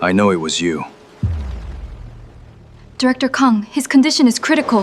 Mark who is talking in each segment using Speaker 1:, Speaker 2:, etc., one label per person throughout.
Speaker 1: I know it was you.
Speaker 2: Director Kang, his condition is critical.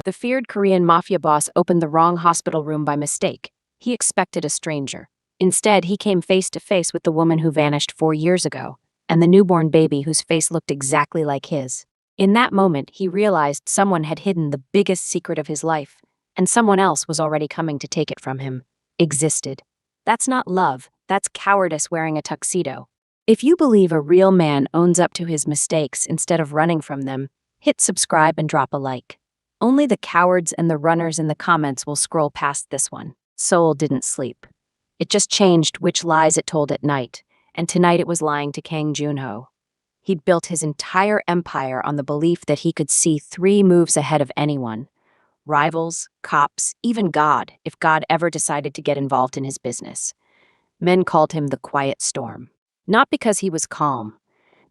Speaker 3: The feared Korean mafia boss opened the wrong hospital room by mistake. He expected a stranger. Instead, he came face to face with the woman who vanished 4 years ago, and the newborn baby whose face looked exactly like his. In that moment, he realized someone had hidden the biggest secret of his life, and someone else was already coming to take it from him. Existed. That's not love, that's cowardice wearing a tuxedo. If you believe a real man owns up to his mistakes instead of running from them, hit subscribe and drop a like. Only the cowards and the runners in the comments will scroll past this one. Seoul didn't sleep. It just changed which lies it told at night, and tonight it was lying to Kang Junho. He'd built his entire empire on the belief that he could see 3 moves ahead of anyone. Rivals, cops, even God, if God ever decided to get involved in his business. Men called him the Quiet Storm. Not because he was calm,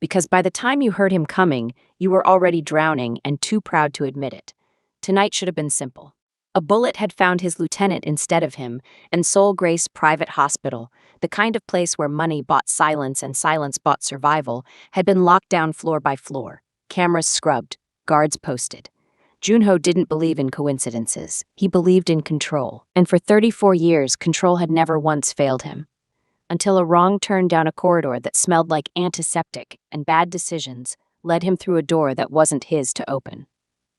Speaker 3: because by the time you heard him coming, you were already drowning and too proud to admit it. Tonight should have been simple. A bullet had found his lieutenant instead of him, and Seoul Grace Private Hospital, the kind of place where money bought silence and silence bought survival, had been locked down floor by floor, cameras scrubbed, guards posted. Junho didn't believe in coincidences. He believed in control, and for 34 years, control had never once failed him. Until a wrong turn down a corridor that smelled like antiseptic and bad decisions led him through a door that wasn't his to open.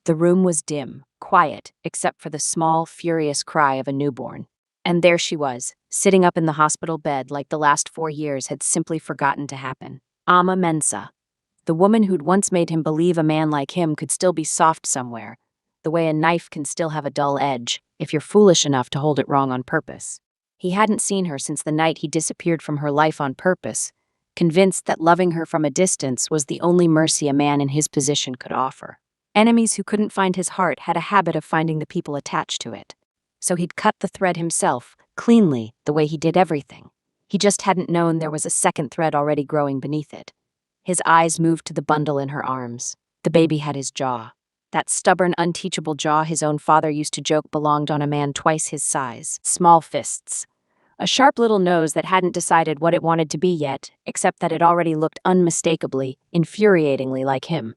Speaker 3: The room was dim, quiet, except for the small, furious cry of a newborn. And there she was, sitting up in the hospital bed like the last 4 years had simply forgotten to happen. Ama Mensa, the woman who'd once made him believe a man like him could still be soft somewhere, the way a knife can still have a dull edge if you're foolish enough to hold it wrong on purpose. He hadn't seen her since the night he disappeared from her life on purpose, convinced that loving her from a distance was the only mercy a man in his position could offer. Enemies who couldn't find his heart had a habit of finding the people attached to it. So he'd cut the thread himself, cleanly, the way he did everything. He just hadn't known there was a second thread already growing beneath it. His eyes moved to the bundle in her arms. The baby had his jaw. That stubborn, unteachable jaw his own father used to joke belonged on a man twice his size. Small fists. A sharp little nose that hadn't decided what it wanted to be yet, except that it already looked unmistakably, infuriatingly like him.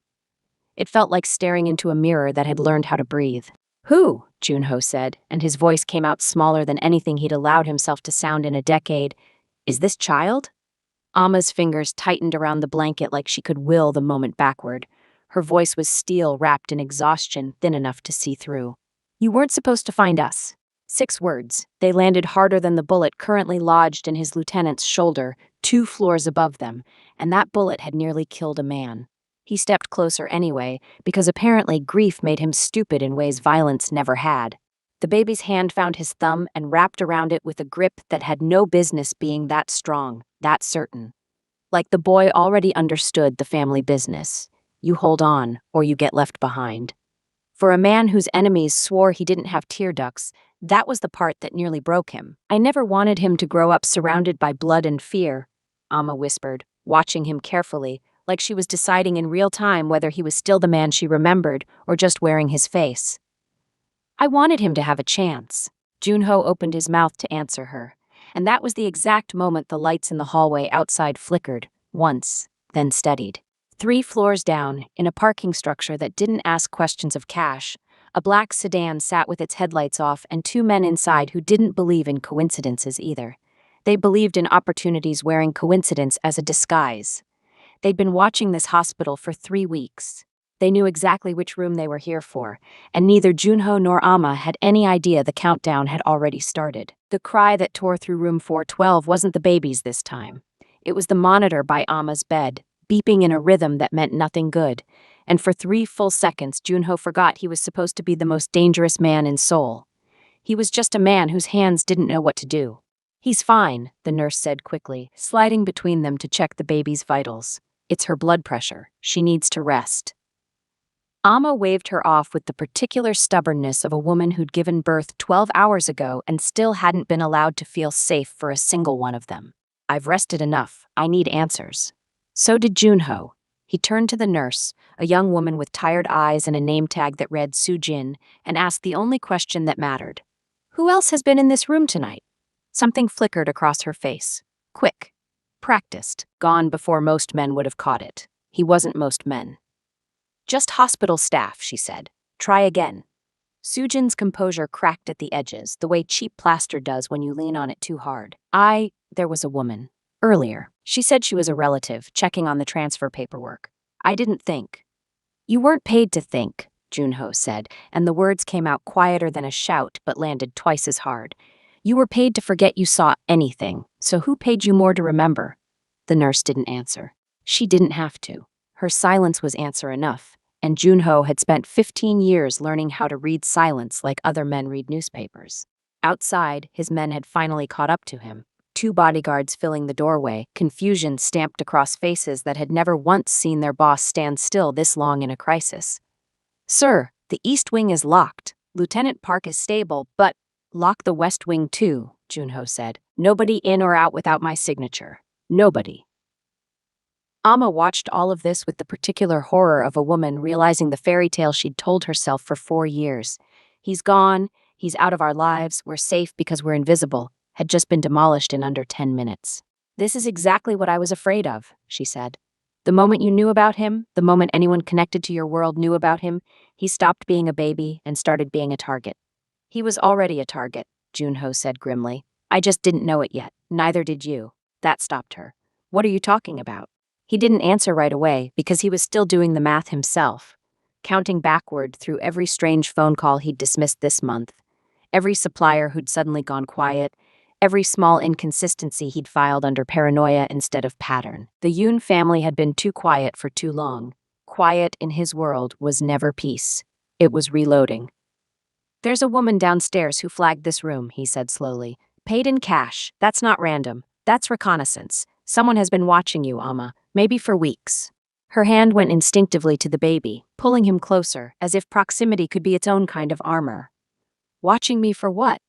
Speaker 3: It felt like staring into a mirror that had learned how to breathe. "Who?" Junho said, and his voice came out smaller than anything he'd allowed himself to sound in a decade. "Is this child?" Ama's fingers tightened around the blanket like she could will the moment backward. Her voice was steel wrapped in exhaustion thin enough to see through. "You weren't supposed to find us." 6 words. They landed harder than the bullet currently lodged in his lieutenant's shoulder, 2 floors above them, and that bullet had nearly killed a man. He stepped closer anyway, because apparently grief made him stupid in ways violence never had. The baby's hand found his thumb and wrapped around it with a grip that had no business being that strong, that certain. Like the boy already understood the family business. You hold on, or you get left behind. For a man whose enemies swore he didn't have tear ducts, that was the part that nearly broke him. "I never wanted him to grow up surrounded by blood and fear," Ama whispered, watching him carefully, like she was deciding in real time whether he was still the man she remembered or just wearing his face. "I wanted him to have a chance." Junho opened his mouth to answer her, and that was the exact moment the lights in the hallway outside flickered, once, then steadied. 3 floors down, in a parking structure that didn't ask questions of cash, a black sedan sat with its headlights off and 2 men inside who didn't believe in coincidences either. They believed in opportunities wearing coincidence as a disguise. They'd been watching this hospital for 3 weeks. They knew exactly which room they were here for, and neither Junho nor Ama had any idea the countdown had already started. The cry that tore through room 412 wasn't the baby's this time. It was the monitor by Ama's bed, beeping in a rhythm that meant nothing good, and for 3 full seconds Junho forgot he was supposed to be the most dangerous man in Seoul. He was just a man whose hands didn't know what to do. "He's fine," the nurse said quickly, sliding between them to check the baby's vitals. "It's her blood pressure. She needs to rest." Ama waved her off with the particular stubbornness of a woman who'd given birth 12 hours ago and still hadn't been allowed to feel safe for a single one of them. "I've rested enough. I need answers." So did Junho. He turned to the nurse, a young woman with tired eyes and a name tag that read Soo-jin, and asked the only question that mattered. "Who else has been in this room tonight?" Something flickered across her face. "Quick." Practiced, gone before most men would have caught it. He wasn't most men. Just hospital staff, she said. Try again. Sujin's composure cracked at the edges, the way cheap plaster does when you lean on it too hard. There was a woman. Earlier, she said she was a relative, checking on the transfer paperwork. I didn't think. You weren't paid to think, Junho said, and the words came out quieter than a shout but landed twice as hard. You were paid to forget you saw anything, so who paid you more to remember? The nurse didn't answer. She didn't have to. Her silence was answer enough, and Junho had spent 15 years learning how to read silence like other men read newspapers. Outside, his men had finally caught up to him. 2 bodyguards filling the doorway, confusion stamped across faces that had never once seen their boss stand still this long in a crisis. Sir, the East Wing is locked. Lieutenant Park is stable, but lock the West Wing too, Junho said. Nobody in or out without my signature. Nobody. Amma watched all of this with the particular horror of a woman realizing the fairy tale she'd told herself for 4 years. He's gone, he's out of our lives, we're safe because we're invisible, had just been demolished in under 10 minutes. This is exactly what I was afraid of, she said. The moment you knew about him, the moment anyone connected to your world knew about him, he stopped being a baby and started being a target. He was already a target, Junho said grimly. I just didn't know it yet. Neither did you. That stopped her. What are you talking about? He didn't answer right away because he was still doing the math himself, counting backward through every strange phone call he'd dismissed this month, every supplier who'd suddenly gone quiet, every small inconsistency he'd filed under paranoia instead of pattern. The Yoon family had been too quiet for too long. Quiet in his world was never peace. It was reloading. There's a woman downstairs who flagged this room, he said slowly. Paid in cash. That's not random. That's reconnaissance. Someone has been watching you, Amma, maybe for weeks. Her hand went instinctively to the baby, pulling him closer, as if proximity could be its own kind of armor. Watching me for what?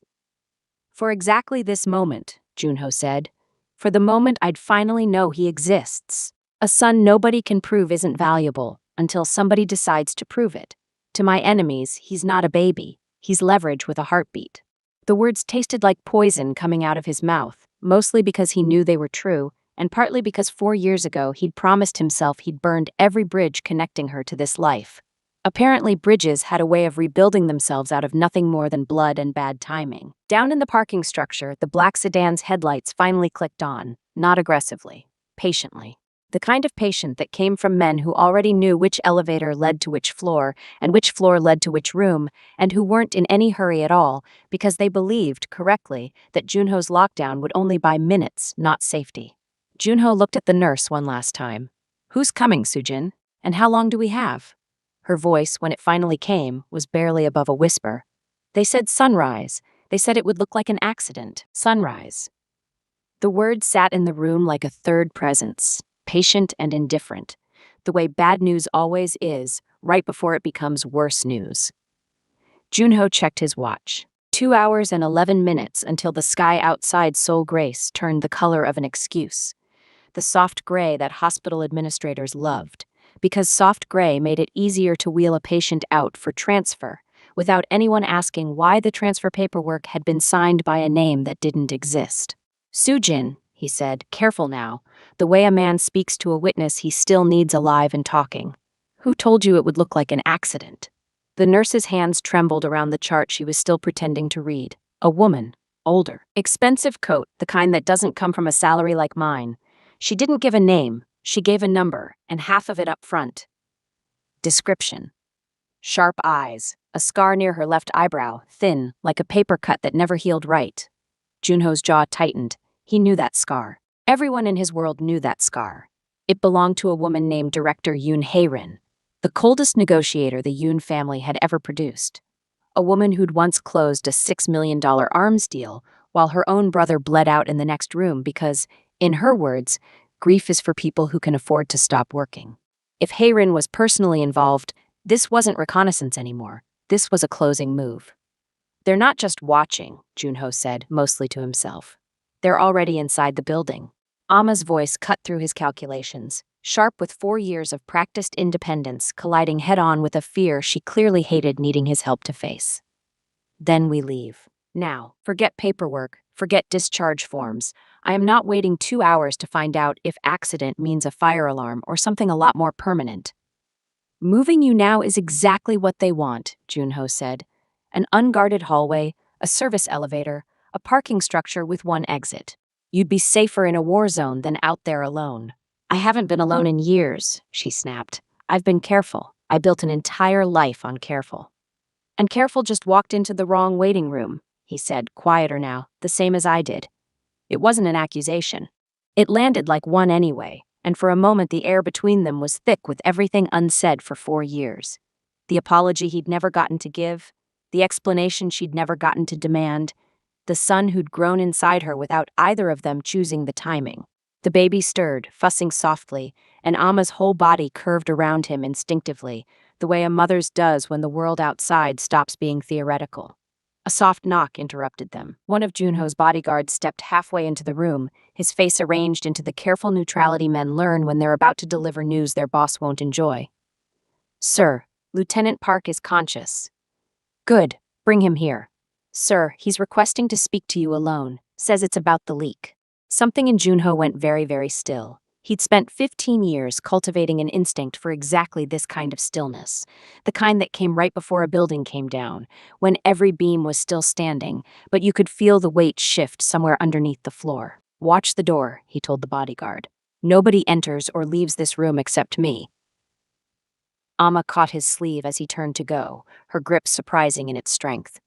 Speaker 3: For exactly this moment, Junho said. For the moment I'd finally know he exists. A son nobody can prove isn't valuable until somebody decides to prove it. To my enemies, he's not a baby. He's leverage with a heartbeat. The words tasted like poison coming out of his mouth, mostly because he knew they were true, and partly because 4 years ago he'd promised himself he'd burned every bridge connecting her to this life. Apparently, bridges had a way of rebuilding themselves out of nothing more than blood and bad timing. Down in the parking structure, the black sedan's headlights finally clicked on, not aggressively, patiently. The kind of patient that came from men who already knew which elevator led to which floor, and which floor led to which room, and who weren't in any hurry at all, because they believed, correctly, that Junho's lockdown would only buy minutes, not safety. Junho looked at the nurse one last time. Who's coming, Sujin? And how long do we have? Her voice, when it finally came, was barely above a whisper. They said sunrise. They said it would look like an accident. Sunrise. The word sat in the room like a third presence, patient and indifferent, the way bad news always is, right before it becomes worse news. Junho checked his watch. 2 hours and 11 minutes until the sky outside Seoul Grace turned the color of an excuse. The soft gray that hospital administrators loved, because soft gray made it easier to wheel a patient out for transfer without anyone asking why the transfer paperwork had been signed by a name that didn't exist. Sujin, he said, careful now, the way a man speaks to a witness he still needs alive and talking. Who told you it would look like an accident? The nurse's hands trembled around the chart she was still pretending to read. A woman, older. Expensive coat, the kind that doesn't come from a salary like mine. She didn't give a name, she gave a number, and half of it up front. Description. Sharp eyes, a scar near her left eyebrow, thin, like a paper cut that never healed right. Junho's jaw tightened. He knew that scar. Everyone in his world knew that scar. It belonged to a woman named Director Yoon Hae-rin, the coldest negotiator the Yoon family had ever produced. A woman who'd once closed a $6 million arms deal, while her own brother bled out in the next room because, in her words, grief is for people who can afford to stop working. If Hae-rin was personally involved, this wasn't reconnaissance anymore. This was a closing move. They're not just watching, Junho said, mostly to himself. They're already inside the building. Amma's voice cut through his calculations, sharp with 4 years of practiced independence colliding head-on with a fear she clearly hated needing his help to face. Then we leave. Now, forget paperwork, forget discharge forms. I am not waiting 2 hours to find out if accident means a fire alarm or something a lot more permanent. Moving you now is exactly what they want, Junho said. An unguarded hallway, a service elevator, a parking structure with one exit. You'd be safer in a war zone than out there alone. I haven't been alone in years, she snapped. I've been careful. I built an entire life on careful. And careful just walked into the wrong waiting room, he said, quieter now, the same as I did. It wasn't an accusation. It landed like one anyway, and for a moment the air between them was thick with everything unsaid for 4 years. The apology he'd never gotten to give, the explanation she'd never gotten to demand, the son who'd grown inside her without either of them choosing the timing. The baby stirred, fussing softly, and Amma's whole body curved around him instinctively, the way a mother's does when the world outside stops being theoretical. A soft knock interrupted them. One of Junho's bodyguards stepped halfway into the room, his face arranged into the careful neutrality men learn when they're about to deliver news their boss won't enjoy. Sir, Lieutenant Park is conscious. Good, bring him here. Sir, he's requesting to speak to you alone, says it's about the leak. Something in Junho went very, very still. He'd spent 15 years cultivating an instinct for exactly this kind of stillness, the kind that came right before a building came down, when every beam was still standing, but you could feel the weight shift somewhere underneath the floor. Watch the door, he told the bodyguard. Nobody enters or leaves this room except me. Amma caught his sleeve as he turned to go, her grip surprising in its strength.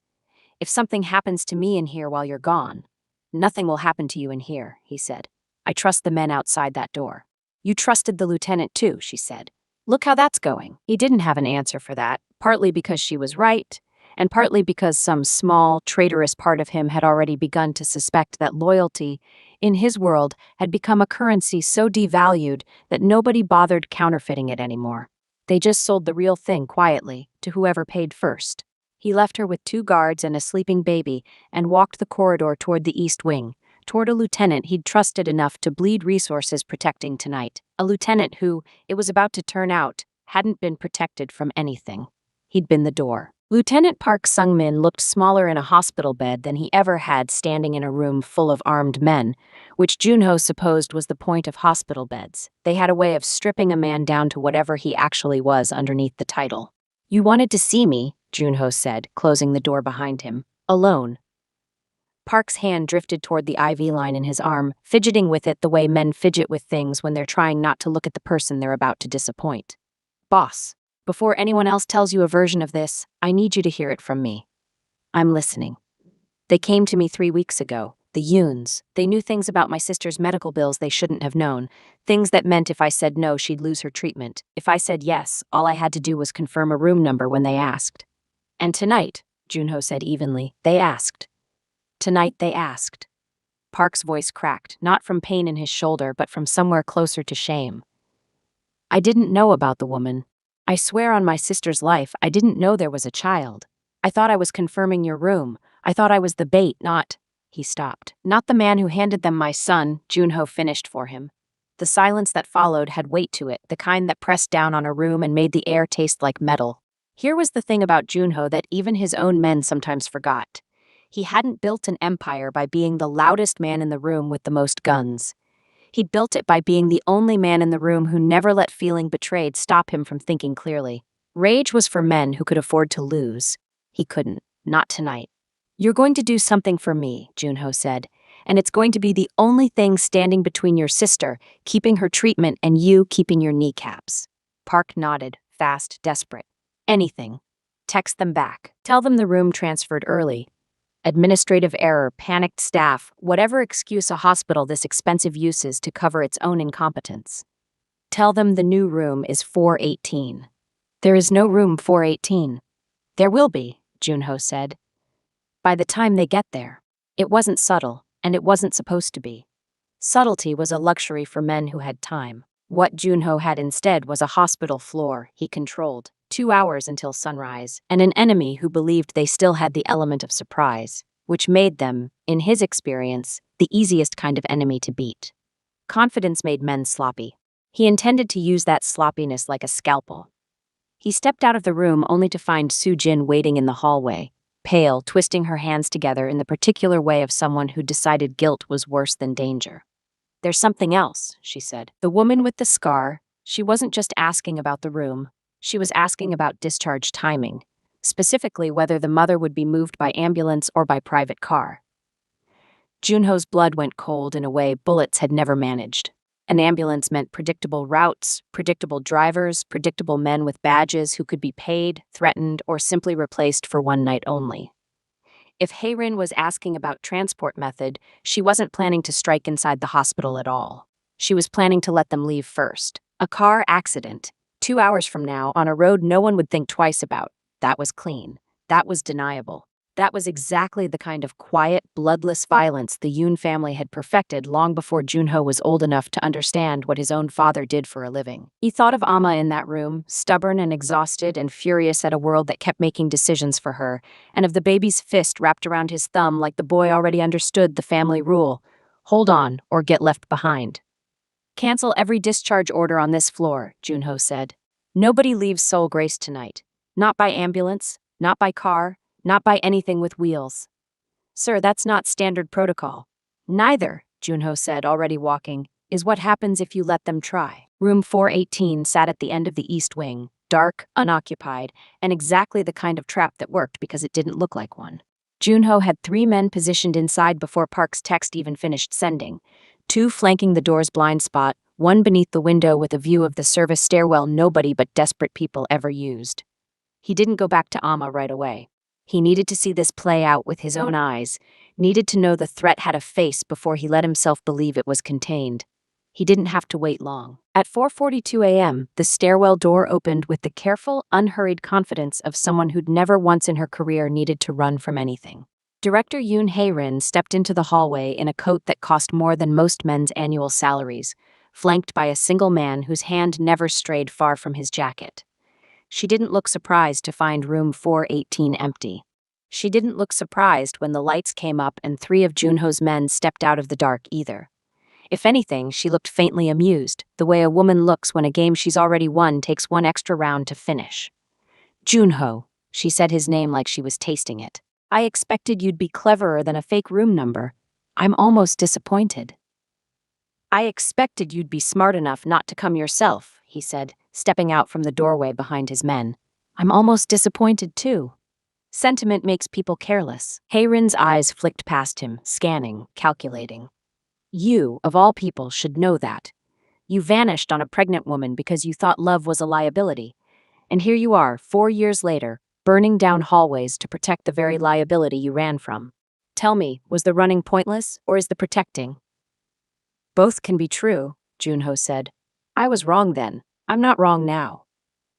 Speaker 3: If something happens to me in here while you're gone, nothing will happen to you in here, he said. I trust the men outside that door. You trusted the lieutenant too, she said. Look how that's going. He didn't have an answer for that, partly because she was right, and partly because some small, traitorous part of him had already begun to suspect that loyalty, in his world, had become a currency so devalued that nobody bothered counterfeiting it anymore. They just sold the real thing quietly, to whoever paid first. He left her with 2 guards and a sleeping baby and walked the corridor toward the east wing, toward a lieutenant he'd trusted enough to bleed resources protecting tonight. A lieutenant who, it was about to turn out, hadn't been protected from anything. He'd been the door. Lieutenant Park Sung-min looked smaller in a hospital bed than he ever had standing in a room full of armed men, which Junho supposed was the point of hospital beds. They had a way of stripping a man down to whatever he actually was underneath the title. You wanted to see me, Junho said, closing the door behind him. Alone. Park's hand drifted toward the IV line in his arm, fidgeting with it the way men fidget with things when they're trying not to look at the person they're about to disappoint. Boss, before anyone else tells you a version of this, I need you to hear it from me. I'm listening. They came to me 3 weeks ago, the Yoons. They knew things about my sister's medical bills they shouldn't have known, things that meant if I said no, she'd lose her treatment. If I said yes, all I had to do was confirm a room number when they asked. And tonight, Junho said evenly, they asked. Tonight they asked. Park's voice cracked, not from pain in his shoulder, but from somewhere closer to shame. I didn't know about the woman. I swear on my sister's life, I didn't know there was a child. I thought I was confirming your room. I thought I was the bait, not... He stopped. Not the man who handed them my son, Junho finished for him. The silence that followed had weight to it, the kind that pressed down on a room and made the air taste like metal. Here was the thing about Junho that even his own men sometimes forgot. He hadn't built an empire by being the loudest man in the room with the most guns. He'd built it by being the only man in the room who never let feeling betrayed stop him from thinking clearly. Rage was for men who could afford to lose. He couldn't. Not tonight. You're going to do something for me, Junho said, and it's going to be the only thing standing between your sister keeping her treatment and you keeping your kneecaps. Park nodded, fast, desperate. Anything. Text them back. Tell them the room transferred early. Administrative error, panicked staff, whatever excuse a hospital this expensive uses to cover its own incompetence. Tell them the new room is 418. There is no room 418. There will be, Junho said. By the time they get there. It wasn't subtle, and it wasn't supposed to be. Subtlety was a luxury for men who had time. What Junho had instead was a hospital floor he controlled, 2 hours until sunrise, and an enemy who believed they still had the element of surprise, which made them, in his experience, the easiest kind of enemy to beat. Confidence made men sloppy. He intended to use that sloppiness like a scalpel. He stepped out of the room only to find Su Jin waiting in the hallway. pale, twisting her hands together in the particular way of someone who decided guilt was worse than danger. "There's something else," she said. The woman with the scar, she wasn't just asking about the room. She was asking about discharge timing, specifically whether the mother would be moved by ambulance or by private car. Junho's blood went cold in a way bullets had never managed. An ambulance meant predictable routes, predictable drivers, predictable men with badges who could be paid, threatened, or simply replaced for one night only. If Hayrin was asking about transport method, she wasn't planning to strike inside the hospital at all. She was planning to let them leave first. A car accident, 2 hours from now, on a road no one would think twice about. That was clean. That was deniable. That was exactly the kind of quiet, bloodless violence the Yoon family had perfected long before Junho was old enough to understand what his own father did for a living. He thought of Amma in that room, stubborn and exhausted and furious at a world that kept making decisions for her, and of the baby's fist wrapped around his thumb like the boy already understood the family rule: hold on or get left behind. "Cancel every discharge order on this floor," Junho said. "Nobody leaves Seoul Grace tonight. Not by ambulance, not by car, not by anything with wheels." "Sir, that's not standard protocol." "Neither," Junho said, already walking, "is what happens if you let them try." Room 418 sat at the end of the east wing, dark, unoccupied, and exactly the kind of trap that worked because it didn't look like one. Junho had 3 men positioned inside before Park's text even finished sending. 2 flanking the door's blind spot, 1 beneath the window with a view of the service stairwell nobody but desperate people ever used. He didn't go back to Amma right away. He needed to see this play out with his own eyes, needed to know the threat had a face before he let himself believe it was contained. He didn't have to wait long. At 4:42 a.m., the stairwell door opened with the careful, unhurried confidence of someone who'd never once in her career needed to run from anything. Director Yoon Hae-rin stepped into the hallway in a coat that cost more than most men's annual salaries, flanked by a single man whose hand never strayed far from his jacket. She didn't look surprised to find room 418 empty. She didn't look surprised when the lights came up and 3 of Junho's men stepped out of the dark either. If anything, she looked faintly amused, the way a woman looks when a game she's already won takes one extra round to finish. "Junho," she said his name like she was tasting it. "I expected you'd be cleverer than a fake room number. I'm almost disappointed." "I expected you'd be smart enough not to come yourself," he said, stepping out from the doorway behind his men. "I'm almost disappointed, too. Sentiment makes people careless." Hae-rin's eyes flicked past him, scanning, calculating. "You, of all people, should know that. You vanished on a pregnant woman because you thought love was a liability. And here you are, 4 years later, burning down hallways to protect the very liability you ran from. Tell me, was the running pointless, or is the protecting?" "Both can be true," Junho said. "I was wrong then. I'm not wrong now."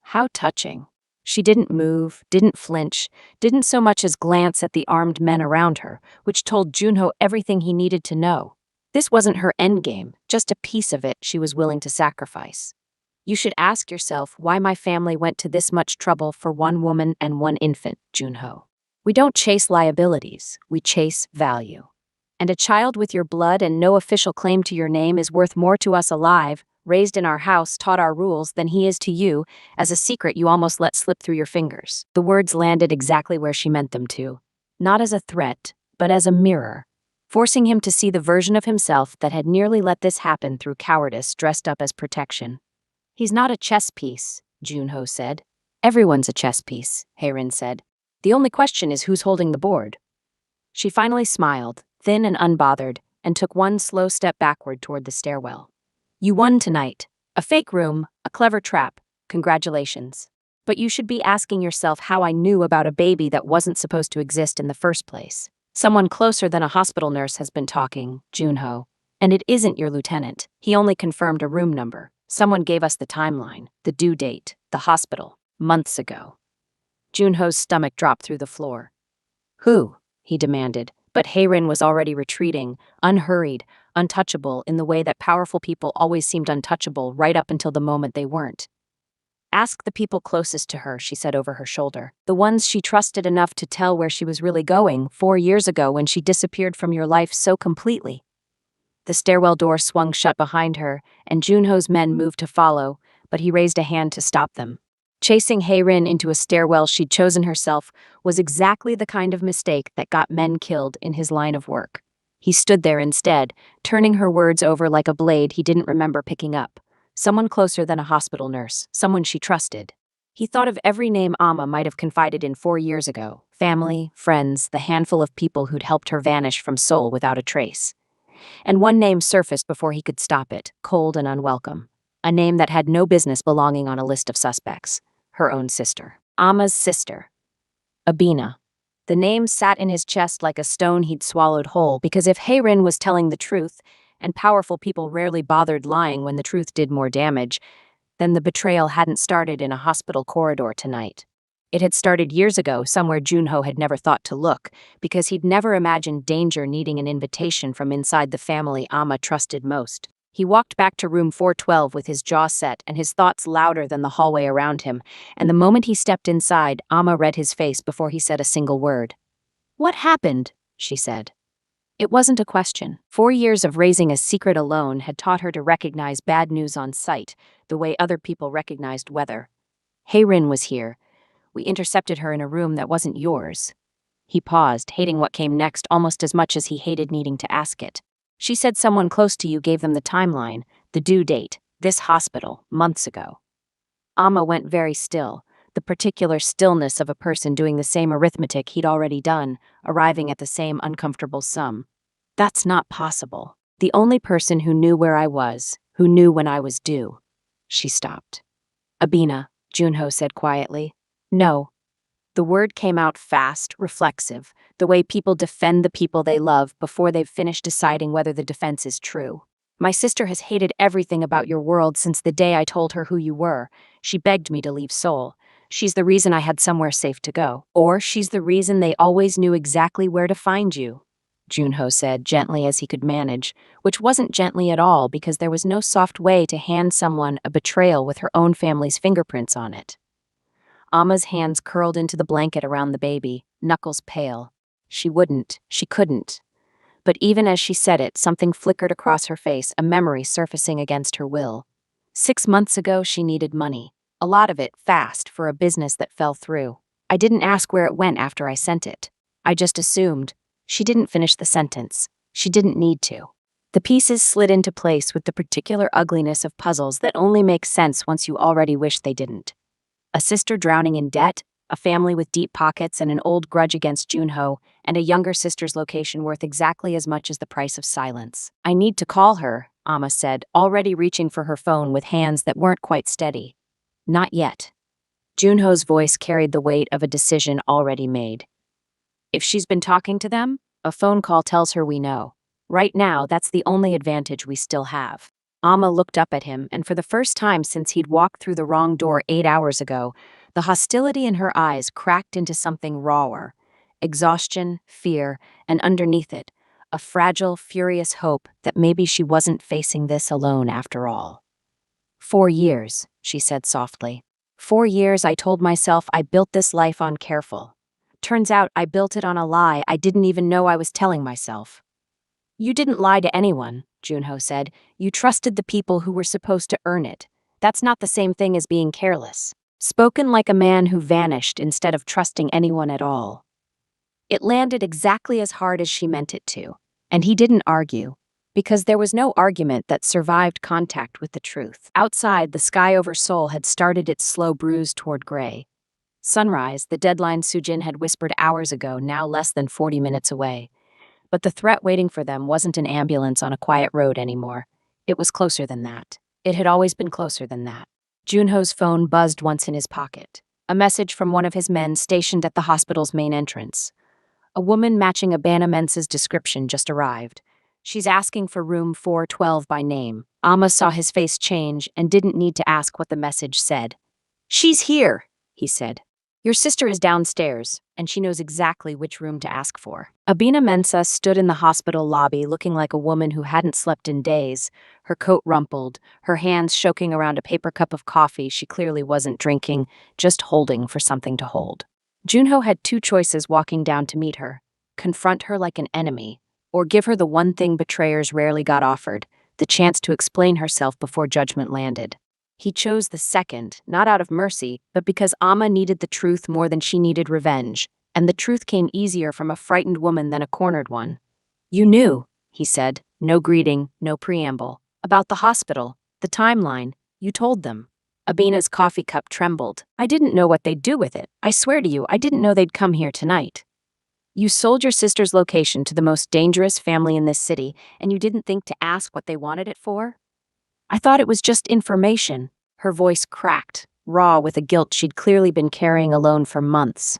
Speaker 3: How touching. She didn't move, didn't flinch, didn't so much as glance at the armed men around her, which told Junho everything he needed to know. This wasn't her endgame, just a piece of it she was willing to sacrifice. "You should ask yourself why my family went to this much trouble for 1 woman and 1 infant, Junho. We don't chase liabilities, we chase value. And a child with your blood and no official claim to your name is worth more to us alive, raised in our house, taught our rules, than he is to you, as a secret you almost let slip through your fingers." The words landed exactly where she meant them to. Not as a threat, but as a mirror, forcing him to see the version of himself that had nearly let this happen through cowardice dressed up as protection. "He's not a chess piece," Junho said. "Everyone's a chess piece," Hae-rin said. "The only question is who's holding the board." She finally smiled, thin and unbothered, and took 1 slow step backward toward the stairwell. "You won tonight. A fake room, a clever trap. Congratulations. But you should be asking yourself how I knew about a baby that wasn't supposed to exist in the first place. Someone closer than a hospital nurse has been talking, Junho. And it isn't your lieutenant. He only confirmed a room number. Someone gave us the timeline, the due date, the hospital, months ago." Junho's stomach dropped through the floor. "Who?" he demanded, but Hae-rin was already retreating, unhurried, untouchable in the way that powerful people always seemed untouchable right up until the moment they weren't. "Ask the people closest to her," she said over her shoulder. "The ones she trusted enough to tell where she was really going 4 years ago when she disappeared from your life so completely." The stairwell door swung shut behind her, and Junho's men moved to follow, but he raised a hand to stop them. Chasing Hayrin into a stairwell she'd chosen herself was exactly the kind of mistake that got men killed in his line of work. He stood there instead, turning her words over like a blade he didn't remember picking up. Someone closer than a hospital nurse, someone she trusted. He thought of every name Amma might have confided in 4 years ago. Family, friends, the handful of people who'd helped her vanish from Seoul without a trace. And one name surfaced before he could stop it, cold and unwelcome. A name that had no business belonging on a list of suspects. Her own sister. Amma's sister. Abina. The name sat in his chest like a stone he'd swallowed whole, because if Hayrin was telling the truth, and powerful people rarely bothered lying when the truth did more damage, then the betrayal hadn't started in a hospital corridor tonight. It had started years ago, somewhere Junho had never thought to look, because he'd never imagined danger needing an invitation from inside the family Amma trusted most. He walked back to room 412 with his jaw set and his thoughts louder than the hallway around him, and the moment he stepped inside, Amma read his face before he said a single word. "What happened?" she said. It wasn't a question. 4 years of raising a secret alone had taught her to recognize bad news on sight, the way other people recognized weather. Hayrin was here. We intercepted her in a room that wasn't yours. He paused, hating what came next almost as much as he hated needing to ask it. She said someone close to you gave them the timeline, the due date, this hospital, months ago. Amma went very still, the particular stillness of a person doing the same arithmetic he'd already done, arriving at the same uncomfortable sum. That's not possible. The only person who knew where I was, who knew when I was due. She stopped. Abina, Junho said quietly. No. The word came out fast, reflexive, the way people defend the people they love before they've finished deciding whether the defense is true. My sister has hated everything about your world since the day I told her who you were. She begged me to leave Seoul. She's the reason I had somewhere safe to go. Or she's the reason they always knew exactly where to find you, Junho said, gently as he could manage, which wasn't gently at all because there was no soft way to hand someone a betrayal with her own family's fingerprints on it. Amma's hands curled into the blanket around the baby, knuckles pale. She couldn't. But even as she said it, something flickered across her face, a memory surfacing against her will. 6 months ago, she needed money. A lot of it, fast, for a business that fell through. I didn't ask where it went after I sent it. I just assumed. She didn't finish the sentence. She didn't need to. The pieces slid into place with the particular ugliness of puzzles that only make sense once you already wish they didn't. A sister drowning in debt, a family with deep pockets and an old grudge against Junho, and a younger sister's location worth exactly as much as the price of silence. I need to call her, Amma said, already reaching for her phone with hands that weren't quite steady. Not yet. Junho's voice carried the weight of a decision already made. If she's been talking to them, a phone call tells her we know. Right now, that's the only advantage we still have. Amma looked up at him, and for the first time since he'd walked through the wrong door 8 hours ago, the hostility in her eyes cracked into something rawer. Exhaustion, fear, and underneath it, a fragile, furious hope that maybe she wasn't facing this alone after all. 4 years, she said softly. 4 years I told myself I built this life on careful. Turns out I built it on a lie I didn't even know I was telling myself. You didn't lie to anyone, Junho said. You trusted the people who were supposed to earn it. That's not the same thing as being careless. Spoken like a man who vanished instead of trusting anyone at all. It landed exactly as hard as she meant it to, and he didn't argue, because there was no argument that survived contact with the truth. Outside, the sky over Seoul had started its slow bruise toward gray. Sunrise, the deadline Sujin had whispered hours ago, now less than 40 minutes away. But the threat waiting for them wasn't an ambulance on a quiet road anymore. It was closer than that. It had always been closer than that. Junho's phone buzzed once in his pocket. A message from one of his men stationed at the hospital's main entrance. A woman matching Abana Mensah's description just arrived. She's asking for room 412 by name. Amma saw his face change and didn't need to ask what the message said. She's here, he said. Your sister is downstairs, and she knows exactly which room to ask for. Abina Mensah stood in the hospital lobby looking like a woman who hadn't slept in days, her coat rumpled, her hands choking around a paper cup of coffee she clearly wasn't drinking, just holding for something to hold. Junho had 2 choices walking down to meet her: confront her like an enemy, or give her the one thing betrayers rarely got offered, the chance to explain herself before judgment landed. He chose the second, not out of mercy, but because Amma needed the truth more than she needed revenge, and the truth came easier from a frightened woman than a cornered one. You knew, he said, no greeting, no preamble. About the hospital, the timeline, you told them. Abina's coffee cup trembled. I didn't know what they'd do with it. I swear to you, I didn't know they'd come here tonight. You sold your sister's location to the most dangerous family in this city, and you didn't think to ask what they wanted it for? I thought it was just information. Her voice cracked, raw with a guilt she'd clearly been carrying alone for months.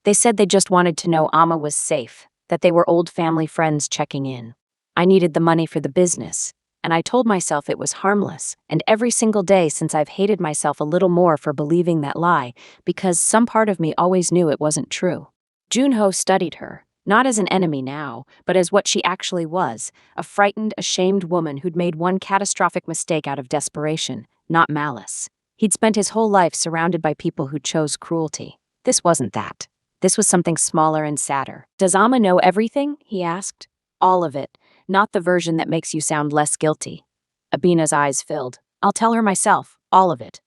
Speaker 3: They said they just wanted to know Amma was safe, that they were old family friends checking in. I needed the money for the business, and I told myself it was harmless, and every single day since I've hated myself a little more for believing that lie, because some part of me always knew it wasn't true. Junho studied her, not as an enemy now, but as what she actually was, a frightened, ashamed woman who'd made one catastrophic mistake out of desperation, not malice. He'd spent his whole life surrounded by people who chose cruelty. This wasn't that. This was something smaller and sadder. Does Amma know everything? He asked. All of it, not the version that makes you sound less guilty. Abina's eyes filled. I'll tell her myself, all of it.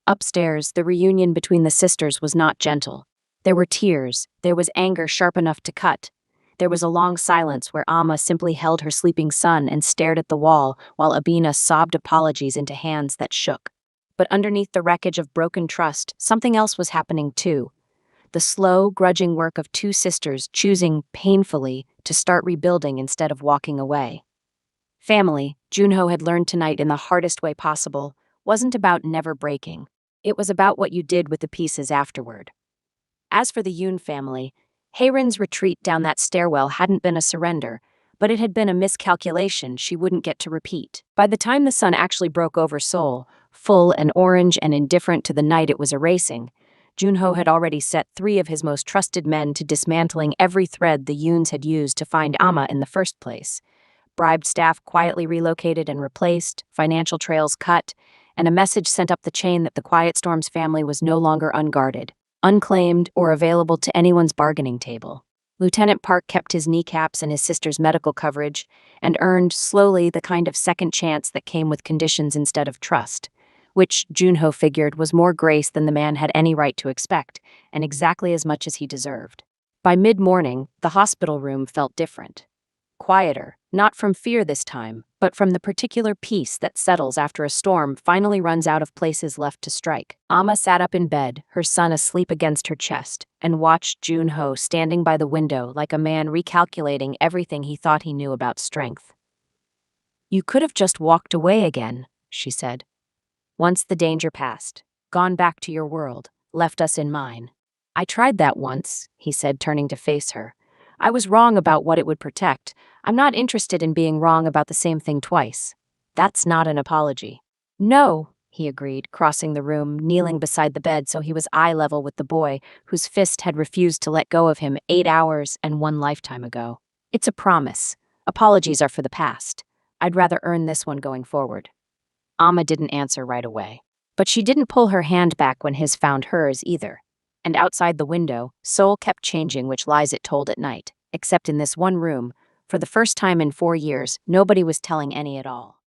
Speaker 3: Upstairs, the reunion between the sisters was not gentle. There were tears, there was anger sharp enough to cut. There was a long silence where Amma simply held her sleeping son and stared at the wall while Abina sobbed apologies into hands that shook. But underneath the wreckage of broken trust, something else was happening too. The slow, grudging work of two sisters choosing, painfully, to start rebuilding instead of walking away. Family, Junho had learned tonight in the hardest way possible, wasn't about never breaking. It was about what you did with the pieces afterward. As for the Yoon family, Haerin's retreat down that stairwell hadn't been a surrender, but it had been a miscalculation she wouldn't get to repeat. By the time the sun actually broke over Seoul, full and orange and indifferent to the night it was erasing, Junho had already set 3 of his most trusted men to dismantling every thread the Yoons had used to find Amma in the first place. Bribed staff quietly relocated and replaced, financial trails cut, and a message sent up the chain that the Quiet Storm's family was no longer unguarded, unclaimed, or available to anyone's bargaining table. Lieutenant Park kept his kneecaps and his sister's medical coverage, and earned, slowly, the kind of second chance that came with conditions instead of trust, which Junho figured was more grace than the man had any right to expect, and exactly as much as he deserved. By mid-morning, the hospital room felt different. Quieter, not from fear this time, but from the particular peace that settles after a storm finally runs out of places left to strike. Amma sat up in bed, her son asleep against her chest, and watched Junho standing by the window like a man recalculating everything he thought he knew about strength. You could have just walked away again, she said. Once the danger passed, gone back to your world, left us in mine. I tried that once, he said, turning to face her. I was wrong about what it would protect. I'm not interested in being wrong about the same thing twice. That's not an apology. No, he agreed, crossing the room, kneeling beside the bed so he was eye level with the boy whose fist had refused to let go of him 8 hours and 1 lifetime ago. It's a promise. Apologies are for the past. I'd rather earn this one going forward. Amma didn't answer right away. But she didn't pull her hand back when his found hers either. And outside the window, Seoul kept changing which lies it told at night, except in this one room. For the first time in 4 years, nobody was telling any at all.